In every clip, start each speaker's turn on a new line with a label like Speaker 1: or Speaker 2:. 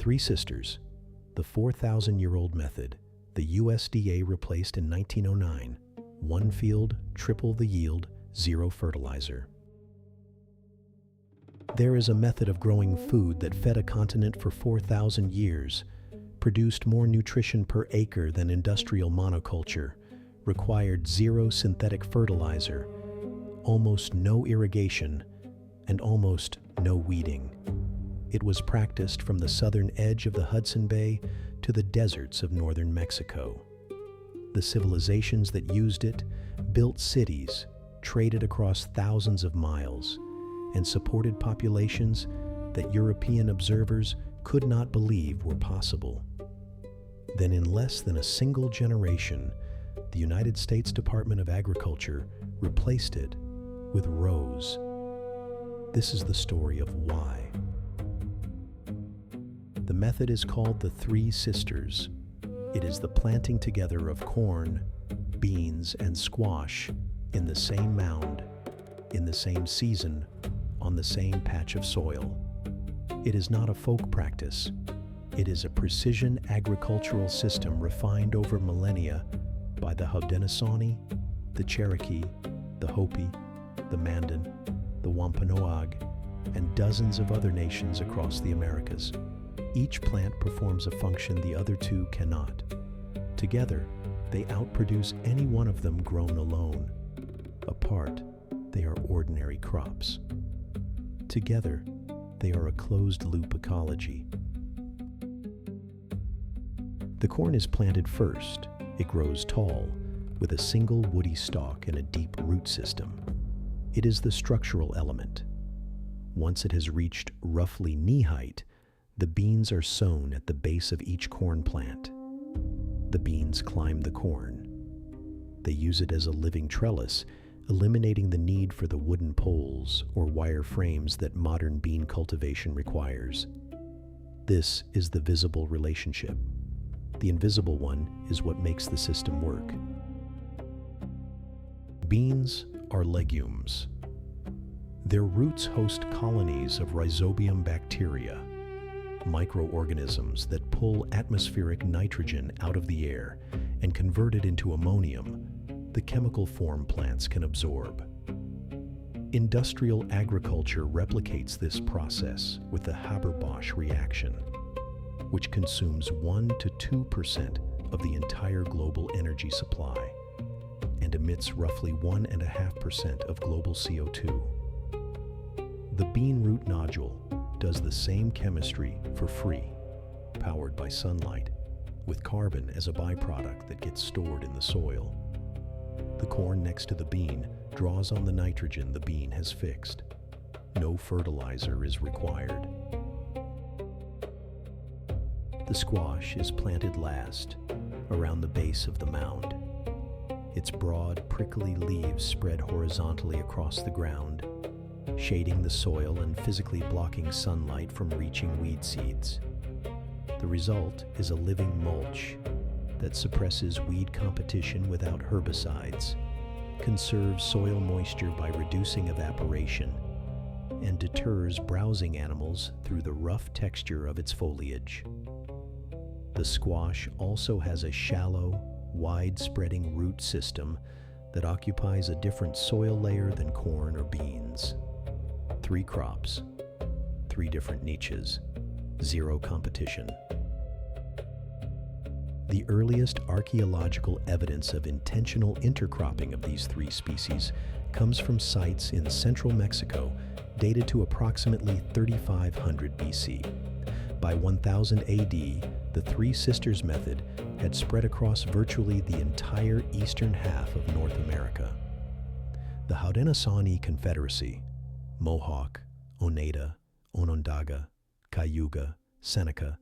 Speaker 1: Three Sisters, the 4,000-year-old method, the USDA replaced in 1909. One field, triple the yield, zero fertilizer. There is a method of growing food that fed a continent for 4,000 years, produced more nutrition per acre than industrial monoculture, required zero synthetic fertilizer, almost no irrigation, and almost no weeding. It was practiced from the southern edge of the Hudson Bay to the deserts of northern Mexico. The civilizations that used it built cities, traded across thousands of miles, and supported populations that European observers could not believe were possible. Then, in less than a single generation, the United States Department of Agriculture replaced it with rows. This is the story of why. The method is called the Three Sisters. It is the planting together of corn, beans, and squash in the same mound, in the same season, on the same patch of soil. It is not a folk practice. It is a precision agricultural system refined over millennia by the Haudenosaunee, the Cherokee, the Hopi, the Mandan, the Wampanoag, and dozens of other nations across the Americas. Each plant performs a function the other two cannot. Together, they outproduce any one of them grown alone. Apart, they are ordinary crops. Together, they are a closed-loop ecology. The corn is planted first. It grows tall, with a single woody stalk and a deep root system. It is the structural element. Once it has reached roughly knee height, the beans are sown at the base of each corn plant. The beans climb the corn. They use it as a living trellis, eliminating the need for the wooden poles or wire frames that modern bean cultivation requires. This is the visible relationship. The invisible one is what makes the system work. Beans are legumes. Their roots host colonies of rhizobium bacteria, microorganisms that pull atmospheric nitrogen out of the air and convert it into ammonium, the chemical form plants can absorb. Industrial agriculture replicates this process with the Haber-Bosch reaction, which consumes 1 to 2% of the entire global energy supply and emits roughly 1.5% of global CO2. The bean root nodule does the same chemistry for free, powered by sunlight, with carbon as a byproduct that gets stored in the soil. The corn next to the bean draws on the nitrogen the bean has fixed. No fertilizer is required. The squash is planted last, around the base of the mound. Its broad, prickly leaves spread horizontally across the ground, shading the soil and physically blocking sunlight from reaching weed seeds. The result is a living mulch that suppresses weed competition without herbicides, conserves soil moisture by reducing evaporation, and deters browsing animals through the rough texture of its foliage. The squash also has a shallow, wide-spreading root system that occupies a different soil layer than corn or beans. 3 crops, 3 different niches, 0 competition. The earliest archaeological evidence of intentional intercropping of these 3 species comes from sites in central Mexico dated to approximately 3500 BC. By 1000 AD, the Three Sisters method had spread across virtually the entire eastern half of North America. The Haudenosaunee Confederacy, Mohawk, Oneida, Onondaga, Cayuga, Seneca,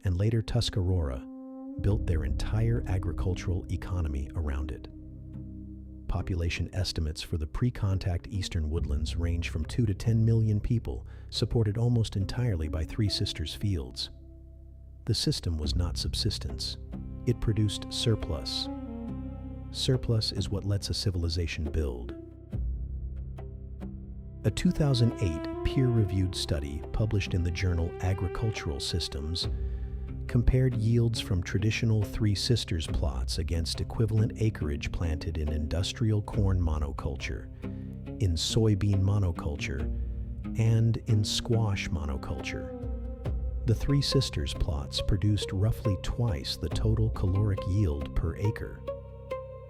Speaker 1: and later Tuscarora built their entire agricultural economy around it. Population estimates for the pre-contact eastern woodlands range from 2 to 10 million people, supported almost entirely by Three Sisters fields. The system was not subsistence. It produced surplus. Surplus is what lets a civilization build. A 2008 peer-reviewed study published in the journal Agricultural Systems compared yields from traditional Three Sisters plots against equivalent acreage planted in industrial corn monoculture, in soybean monoculture, and in squash monoculture. The Three Sisters plots produced roughly twice the total caloric yield per acre.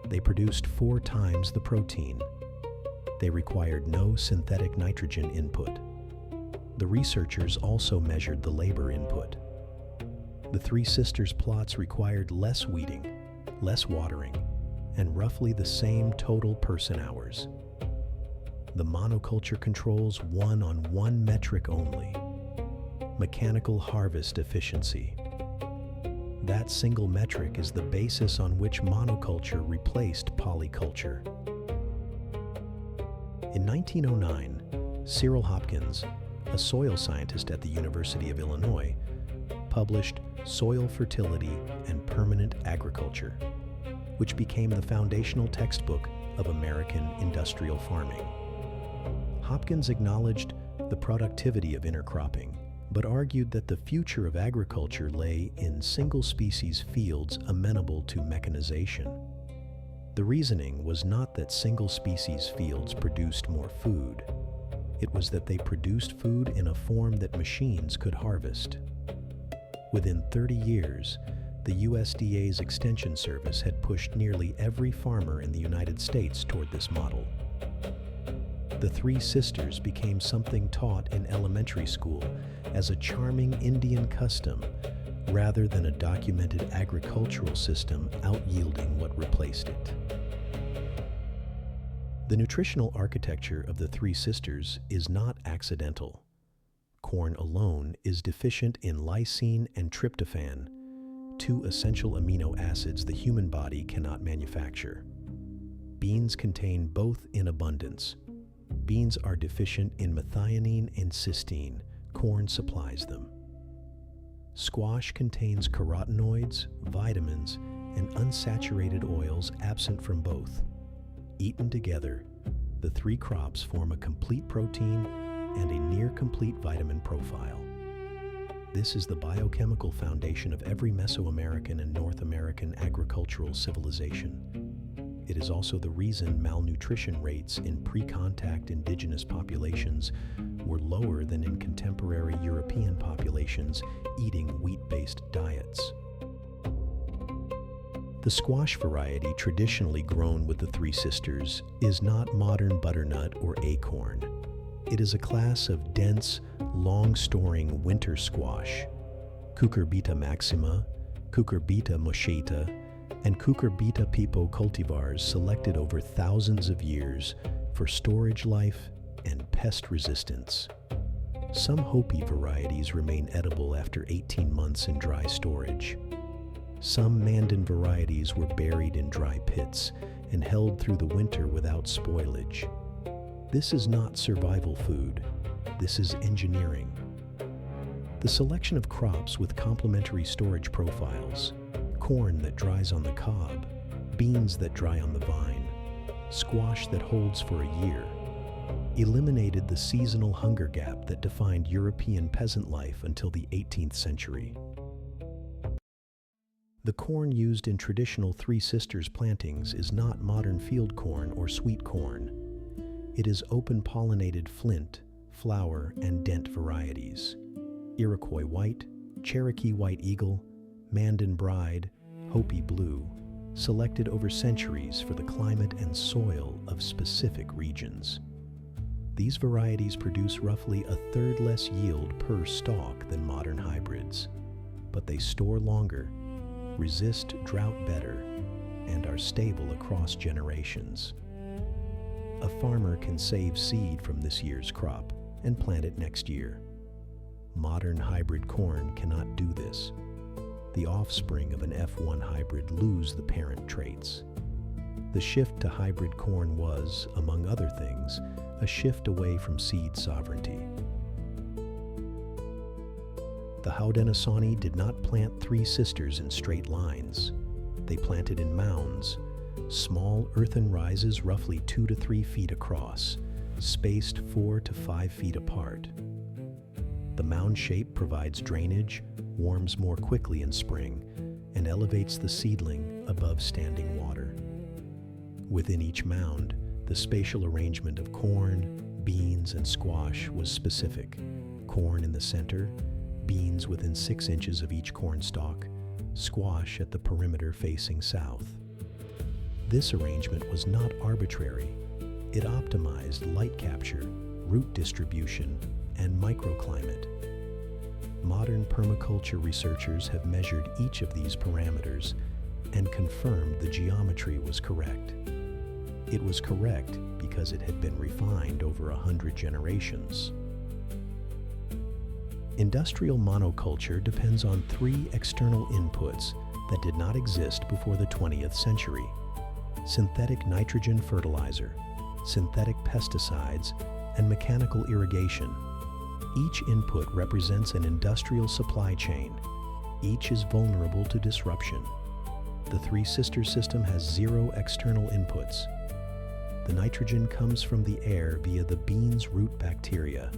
Speaker 1: They produced 4 times the protein. They required no synthetic nitrogen input. The researchers also measured the labor input. The Three Sisters plots required less weeding, less watering, and roughly the same total person hours. The monoculture controls won on one metric only: mechanical harvest efficiency. That single metric is the basis on which monoculture replaced polyculture. In 1909, Cyril Hopkins, a soil scientist at the University of Illinois, published Soil Fertility and Permanent Agriculture, which became the foundational textbook of American industrial farming. Hopkins acknowledged the productivity of intercropping, but argued that the future of agriculture lay in single-species fields amenable to mechanization. The reasoning was not that single-species fields produced more food. It was that they produced food in a form that machines could harvest. Within 30 years, the USDA's Extension Service had pushed nearly every farmer in the United States toward this model. The Three Sisters became something taught in elementary school as a charming Indian custom rather than a documented agricultural system out-yielding what replaced it. The nutritional architecture of the Three Sisters is not accidental. Corn alone is deficient in lysine and tryptophan, 2 essential amino acids the human body cannot manufacture. Beans contain both in abundance. Beans are deficient in methionine and cysteine. Corn supplies them. Squash contains carotenoids, vitamins, and unsaturated oils absent from both. Eaten together, the 3 crops form a complete protein and a near-complete vitamin profile. This is the biochemical foundation of every Mesoamerican and North American agricultural civilization. It is also the reason malnutrition rates in pre-contact indigenous populations were lower than in contemporary European populations eating wheat-based diets. The squash variety traditionally grown with the Three Sisters is not modern butternut or acorn. It is a class of dense, long-storing winter squash, Cucurbita maxima, Cucurbita moschata, and Cucurbita pepo cultivars selected over thousands of years for storage life and pest resistance. Some Hopi varieties remain edible after 18 months in dry storage. Some Mandan varieties were buried in dry pits and held through the winter without spoilage. This is not survival food. This is engineering. The selection of crops with complementary storage profiles, corn that dries on the cob, beans that dry on the vine, squash that holds for a year, eliminated the seasonal hunger gap that defined European peasant life until the 18th century. The corn used in traditional Three Sisters plantings is not modern field corn or sweet corn. It is open-pollinated flint, flower, and dent varieties. Iroquois white, Cherokee white eagle, Mandan bride, Hopi blue, selected over centuries for the climate and soil of specific regions. These varieties produce roughly a third less yield per stalk than modern hybrids, but they store longer, resist drought better, and are stable across generations. A farmer can save seed from this year's crop and plant it next year. Modern hybrid corn cannot do this. The offspring of an F1 hybrid lose the parent traits. The shift to hybrid corn was, among other things, a shift away from seed sovereignty. The Haudenosaunee did not plant Three Sisters in straight lines. They planted in mounds, small earthen rises roughly 2 to 3 feet across, spaced 4 to 5 feet apart. The mound shape provides drainage, warms more quickly in spring, and elevates the seedling above standing water. Within each mound, the spatial arrangement of corn, beans, and squash was specific. Corn in the center, beans within 6 inches of each corn stalk, squash at the perimeter facing south. This arrangement was not arbitrary. It optimized light capture, root distribution, and microclimate. Modern permaculture researchers have measured each of these parameters and confirmed the geometry was correct. It was correct because it had been refined over 100 generations. Industrial monoculture depends on 3 external inputs that did not exist before the 20th century: synthetic nitrogen fertilizer, synthetic pesticides, and mechanical irrigation. Each input represents an industrial supply chain. Each is vulnerable to disruption. The Three Sisters system has 0 external inputs. The nitrogen comes from the air via the bean's root bacteria.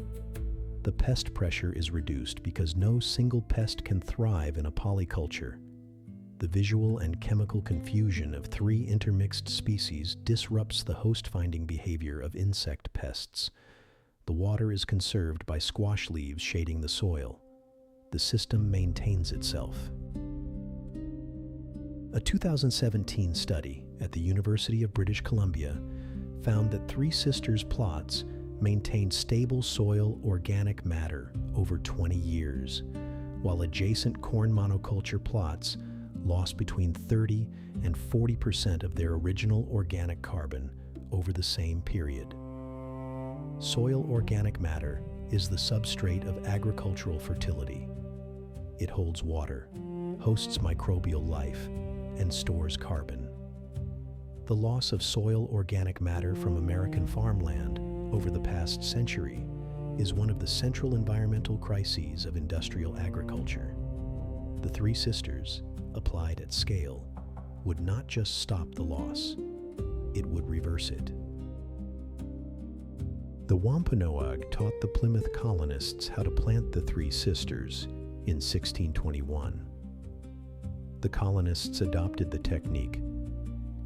Speaker 1: The pest pressure is reduced because no single pest can thrive in a polyculture. The visual and chemical confusion of 3 intermixed species disrupts the host-finding behavior of insect pests. The water is conserved by squash leaves shading the soil. The system maintains itself. A 2017 study at the University of British Columbia found that Three Sisters plots maintained stable soil organic matter over 20 years, while adjacent corn monoculture plots lost between 30 and 40% of their original organic carbon over the same period. Soil organic matter is the substrate of agricultural fertility. It holds water, hosts microbial life, and stores carbon. The loss of soil organic matter from American farmland over the past century is one of the central environmental crises of industrial agriculture. The Three Sisters, applied at scale, would not just stop the loss, it would reverse it. The Wampanoag taught the Plymouth colonists how to plant the Three Sisters in 1621. The colonists adopted the technique,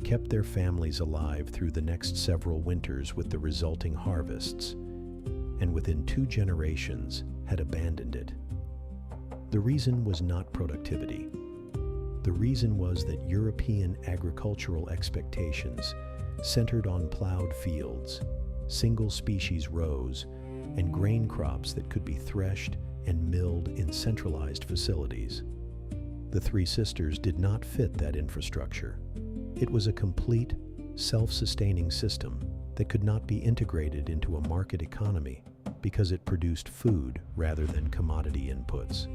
Speaker 1: kept their families alive through the next several winters with the resulting harvests, and within 2 generations had abandoned it. The reason was not productivity. The reason was that European agricultural expectations centered on plowed fields, single species rows, and grain crops that could be threshed and milled in centralized facilities. The Three Sisters did not fit that infrastructure. It was a complete, self-sustaining system that could not be integrated into a market economy because it produced food rather than commodity inputs.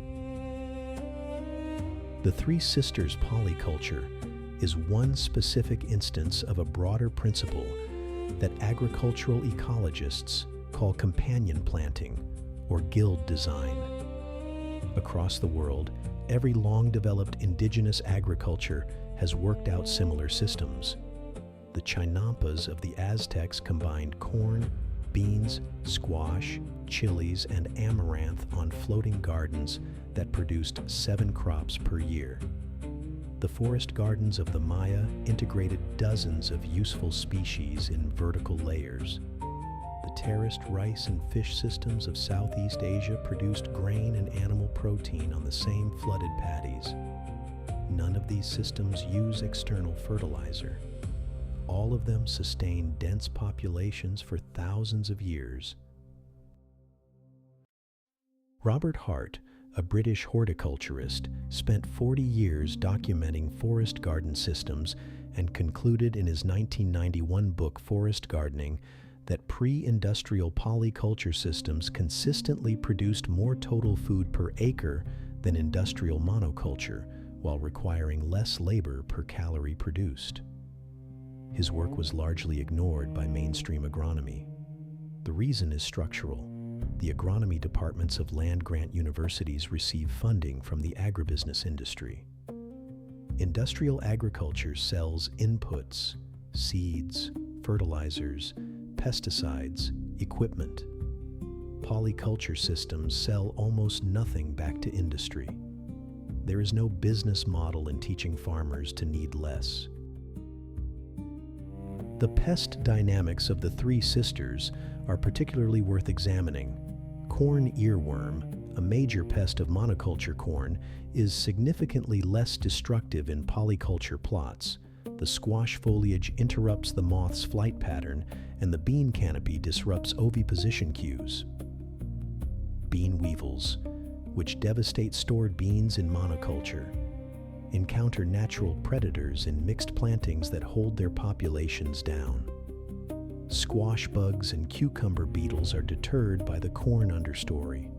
Speaker 1: The Three Sisters polyculture is one specific instance of a broader principle that agricultural ecologists call companion planting or guild design. Across the world, every long-developed indigenous agriculture has worked out similar systems. The Chinampas of the Aztecs combined corn, beans, squash, chilies, and amaranth on floating gardens that produced 7 crops per year. The forest gardens of the Maya integrated dozens of useful species in vertical layers. The terraced rice and fish systems of Southeast Asia produced grain and animal protein on the same flooded paddies. None of these systems use external fertilizer. All of them sustain dense populations for thousands of years. Robert Hart, a British horticulturist, spent 40 years documenting forest garden systems and concluded in his 1991 book Forest Gardening that pre-industrial polyculture systems consistently produced more total food per acre than industrial monoculture, while requiring less labor per calorie produced. His work was largely ignored by mainstream agronomy. The reason is structural. The agronomy departments of land-grant universities receive funding from the agribusiness industry. Industrial agriculture sells inputs, seeds, fertilizers, pesticides, equipment. Polyculture systems sell almost nothing back to industry. There is no business model in teaching farmers to need less. The pest dynamics of the three sisters are particularly worth examining. Corn earworm, a major pest of monoculture corn, is significantly less destructive in polyculture plots. The squash foliage interrupts the moth's flight pattern, and the bean canopy disrupts oviposition cues. Bean weevils, which devastate stored beans in monoculture, encounter natural predators in mixed plantings that hold their populations down. Squash bugs and cucumber beetles are deterred by the corn understory.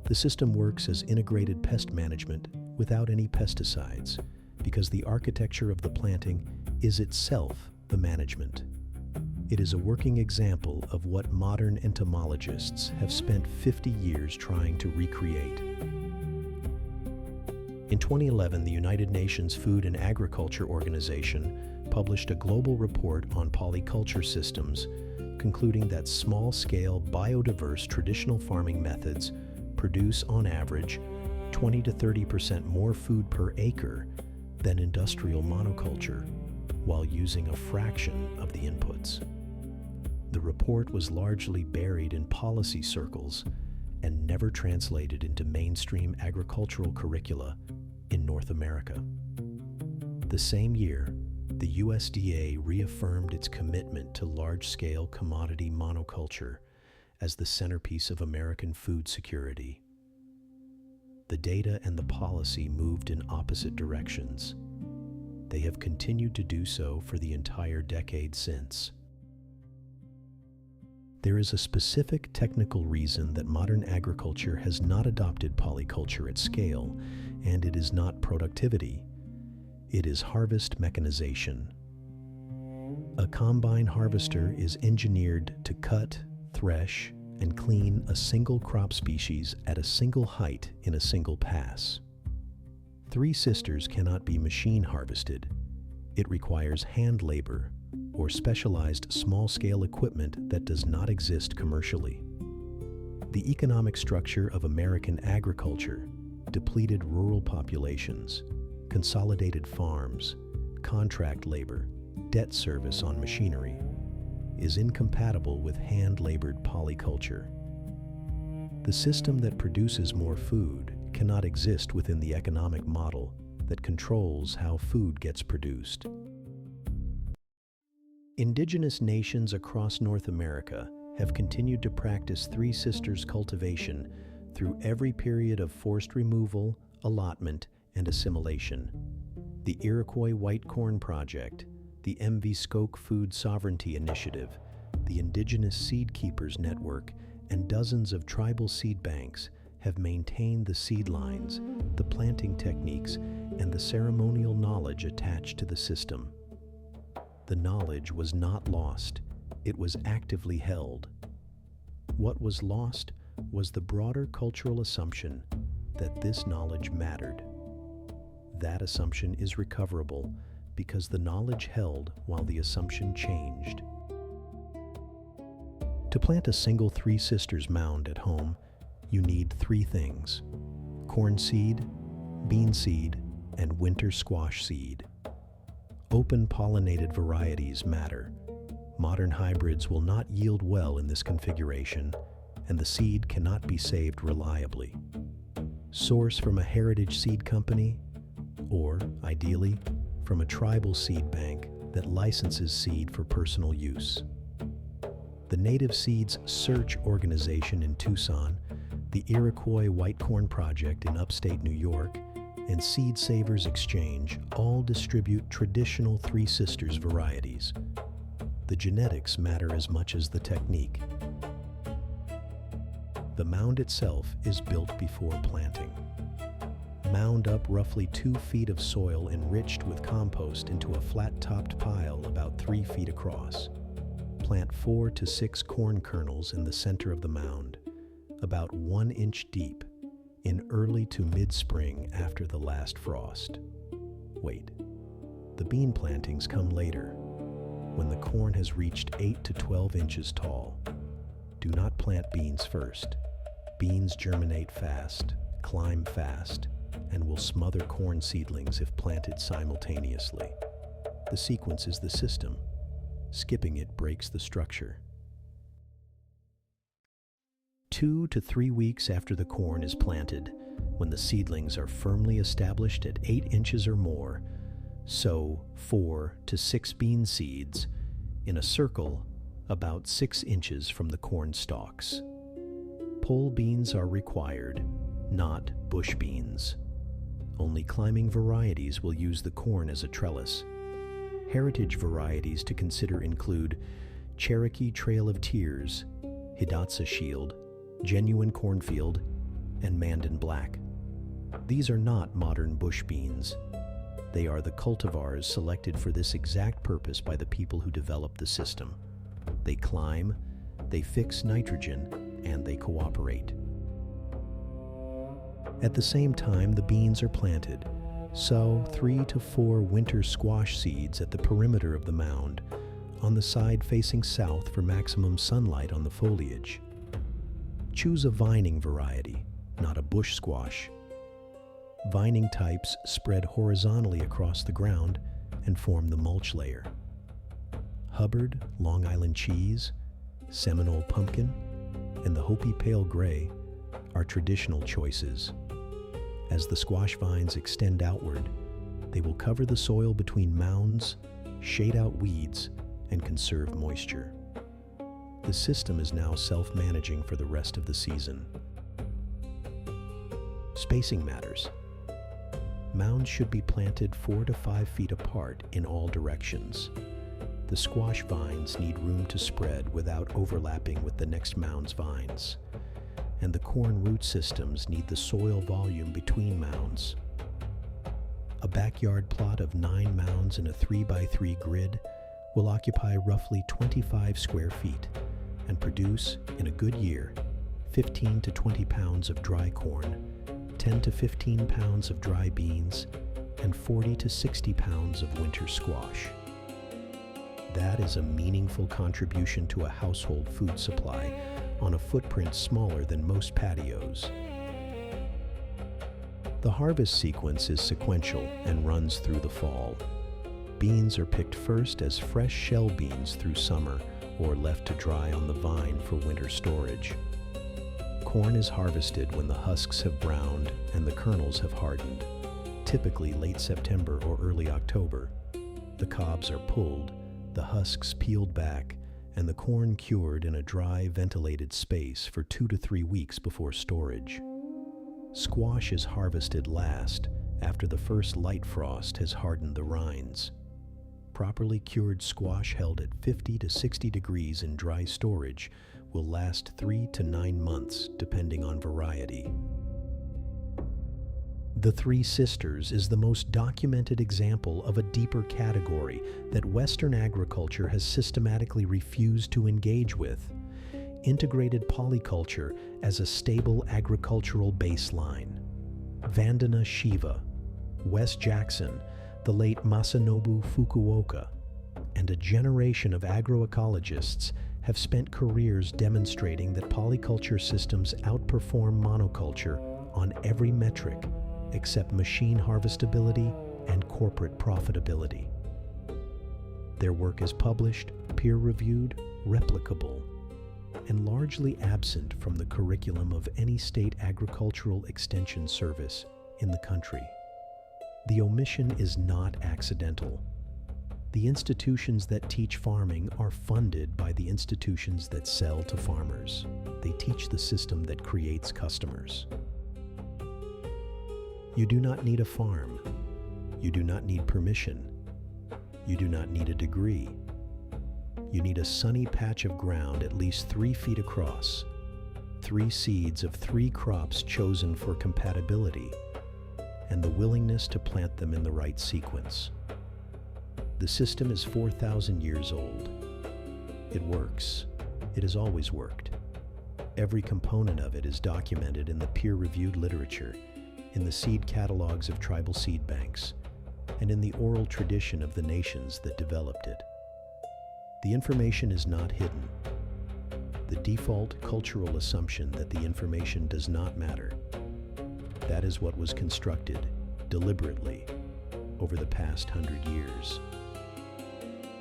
Speaker 1: The system works as integrated pest management without any pesticides, because the architecture of the planting is itself the management. It is a working example of what modern entomologists have spent 50 years trying to recreate. In 2011, the United Nations Food and Agriculture Organization published a global report on polyculture systems, concluding that small-scale, biodiverse traditional farming methods produce, on average, 20 to 30% more food per acre than industrial monoculture, while using a fraction of the inputs. The report was largely buried in policy circles and never translated into mainstream agricultural curricula in North America. The same year, the USDA reaffirmed its commitment to large-scale commodity monoculture as the centerpiece of American food security. The data and the policy moved in opposite directions. They have continued to do so for the entire decade since. There is a specific technical reason that modern agriculture has not adopted polyculture at scale, and it is not productivity. It is harvest mechanization. A combine harvester is engineered to cut, thresh, and clean a single crop species at a single height in a single pass. Three sisters cannot be machine harvested. It requires hand labor or specialized small-scale equipment that does not exist commercially. The economic structure of American agriculture, depleted rural populations, consolidated farms, contract labor, debt service on machinery, is incompatible with hand-labored polyculture. The system that produces more food cannot exist within the economic model that controls how food gets produced. Indigenous nations across North America have continued to practice Three Sisters cultivation through every period of forced removal, allotment, and assimilation. The Iroquois White Corn Project, the MV Skoke Food Sovereignty Initiative, the Indigenous Seed Keepers Network, and dozens of tribal seed banks have maintained the seed lines, the planting techniques, and the ceremonial knowledge attached to the system. The knowledge was not lost, it was actively held. What was lost was the broader cultural assumption that this knowledge mattered. That assumption is recoverable because the knowledge held while the assumption changed. To plant a single Three Sisters mound at home, you need three things: corn seed, bean seed, and winter squash seed. Open pollinated varieties matter. Modern hybrids will not yield well in this configuration, and the seed cannot be saved reliably. Source from a heritage seed company, or, ideally, from a tribal seed bank that licenses seed for personal use. The Native Seeds Search Organization in Tucson, the Iroquois White Corn Project in upstate New York, and Seed Savers Exchange all distribute traditional Three Sisters varieties. The genetics matter as much as the technique. The mound itself is built before planting. Mound up roughly 2 feet of soil enriched with compost into a flat-topped pile about 3 feet across. Plant 4 to 6 corn kernels in the center of the mound, about 1 inch deep, in early to mid-spring after the last frost. Wait, the bean plantings come later, when the corn has reached 8 to 12 inches tall. Do not plant beans first. Beans germinate fast, climb fast, and will smother corn seedlings if planted simultaneously. The sequence is the system. Skipping it breaks the structure. 2 to 3 weeks after the corn is planted, when the seedlings are firmly established at 8 inches or more, sow 4 to 6 bean seeds in a circle about 6 inches from the corn stalks. Pole beans are required, not bush beans. Only climbing varieties will use the corn as a trellis. Heritage varieties to consider include Cherokee Trail of Tears, Hidatsa Shield, Genuine Cornfield, and Mandan Black. These are not modern bush beans. They are the cultivars selected for this exact purpose by the people who developed the system. They climb, they fix nitrogen, and they cooperate. At the same time, the beans are planted. Sow 3 to 4 winter squash seeds at the perimeter of the mound, on the side facing south for maximum sunlight on the foliage. Choose a vining variety, not a bush squash. Vining types spread horizontally across the ground and form the mulch layer. Hubbard, Long Island cheese, Seminole pumpkin, and the Hopi pale gray are traditional choices. As the squash vines extend outward, they will cover the soil between mounds, shade out weeds, and conserve moisture. The system is now self-managing for the rest of the season. Spacing matters. Mounds should be planted 4 to 5 feet apart in all directions. The squash vines need room to spread without overlapping with the next mound's vines, and the corn root systems need the soil volume between mounds. A backyard plot of 9 mounds in a 3x3 grid will occupy roughly 25 square feet and produce, in a good year, 15 to 20 pounds of dry corn, 10 to 15 pounds of dry beans, and 40 to 60 pounds of winter squash. That is a meaningful contribution to a household food supply on a footprint smaller than most patios. The harvest sequence is sequential and runs through the fall. Beans are picked first as fresh shell beans through summer or left to dry on the vine for winter storage. Corn is harvested when the husks have browned and the kernels have hardened, typically late September or early October. The cobs are pulled, the husks peeled back, and the corn cured in a dry, ventilated space for 2 to 3 weeks before storage. Squash is harvested last, after the first light frost has hardened the rinds. Properly cured squash held at 50 to 60 degrees in dry storage will last 3 to 9 months, depending on variety. The Three Sisters is the most documented example of a deeper category that Western agriculture has systematically refused to engage with: integrated polyculture as a stable agricultural baseline. Vandana Shiva, Wes Jackson, the late Masanobu Fukuoka, and a generation of agroecologists have spent careers demonstrating that polyculture systems outperform monoculture on every metric except machine harvestability and corporate profitability. Their work is published, peer-reviewed, replicable, and largely absent from the curriculum of any state agricultural extension service in the country. The omission is not accidental. The institutions that teach farming are funded by the institutions that sell to farmers. They teach the system that creates customers. You do not need a farm. You do not need permission. You do not need a degree. You need a sunny patch of ground at least 3 feet across, 3 seeds of 3 crops chosen for compatibility, and the willingness to plant them in the right sequence. The system is 4,000 years old. It works. It has always worked. Every component of it is documented in the peer-reviewed literature, in the seed catalogs of tribal seed banks, and in the oral tradition of the nations that developed it. The information is not hidden. the default cultural assumption that the information does not matter. That is what was constructed, deliberately, over the past 100 years.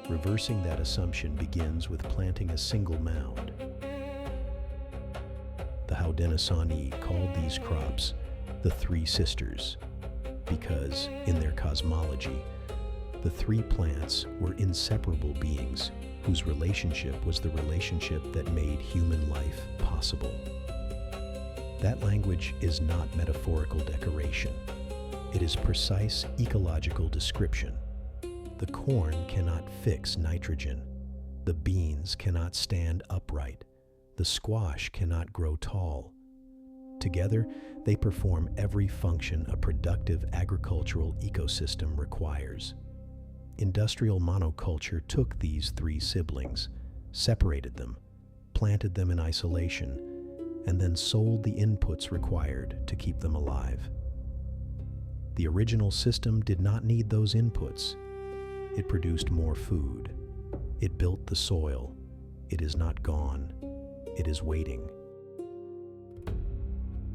Speaker 1: Reversing that assumption begins with planting a single mound. The Haudenosaunee called these crops the Three Sisters because, in their cosmology, the three plants were inseparable beings whose relationship was the relationship that made human life possible. That language is not metaphorical decoration. It is precise ecological description. The corn cannot fix nitrogen. The beans cannot stand upright. The squash cannot grow tall. Together, they perform every function a productive agricultural ecosystem requires. Industrial monoculture took these three siblings, separated them, planted them in isolation, and then sold the inputs required to keep them alive. The original system did not need those inputs. It produced more food. It built the soil. It is not gone. It is waiting.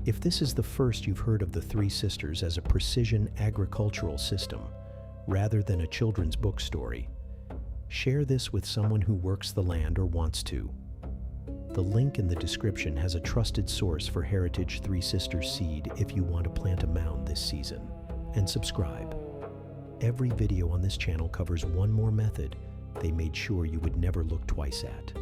Speaker 1: If this is the first you've heard of the Three Sisters as a precision agricultural system, rather than a children's book story, share this with someone who works the land or wants to. The link in the description has a trusted source for Heritage Three Sisters seed if you want to plant a mound this season. And subscribe. Every video on this channel covers one more method they made sure you would never look twice at.